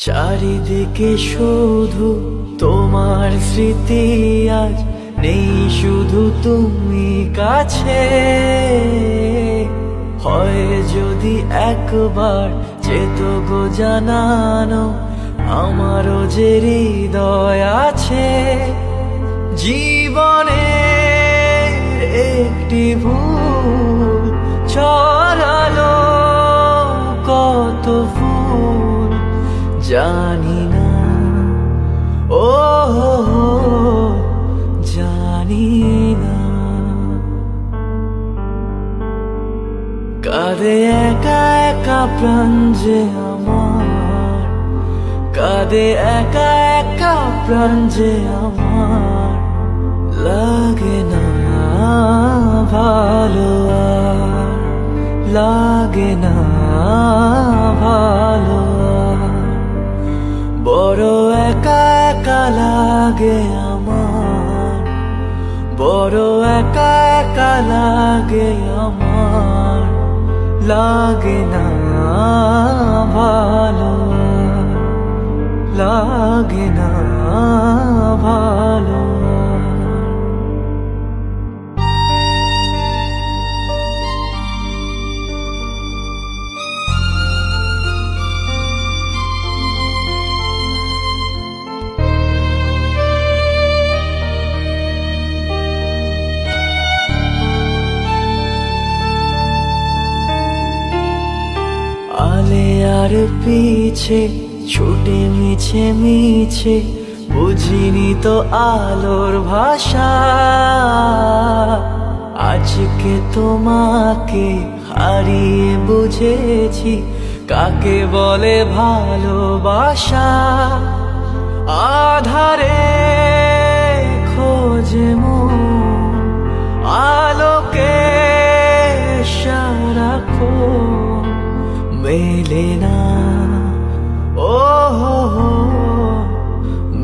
চারিদিকে শুধু তোমার স্মৃতি, আজ নেই শুধু তুমি কাছে। হয় যদি একবার যেত গো জানানো, আমারও যে হৃদয় আছে। জীবনের একটি ভুল ছড়ালো কত ফুল জানি না, ও জানি না। কাঁদে একা একা প্রাণ যে আমার, কাঁদে একা একা প্রাণ যে আমার। লাগে না ভালো আর, লাগে না ভালো আর। বড় একা একা লাগে আমার, বড় একা একা লাগে আমার। লাগে না ভালো, লাগে না ভালো। আলে আর পিছে ছুটে মিছে মিছে, বুঝিনি তো আলোর ভাষা। আজকে তোমাকে হারিয়ে বুঝেছি কাকে বলে ভালোবাসা। আধারে খোঁজে মন আলোকে সারাক্ষণ, মেলে না, ও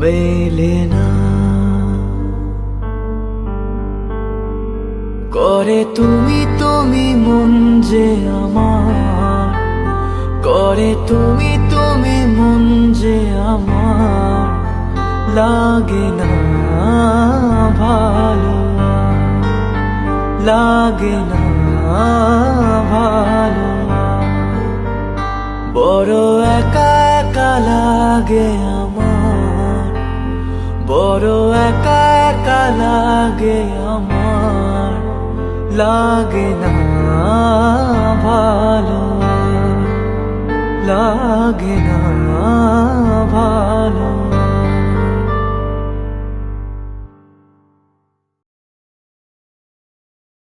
মেলে না। করে তুমি তুমি মন যে আমার, করে তুমি তুমি মন যে আমার। লাগে না ভালো, লাগে না ভালো। বড় একা একা লাগে আমার, বড় একা একা লাগে আমার। লাগে না ভালো, লাগে না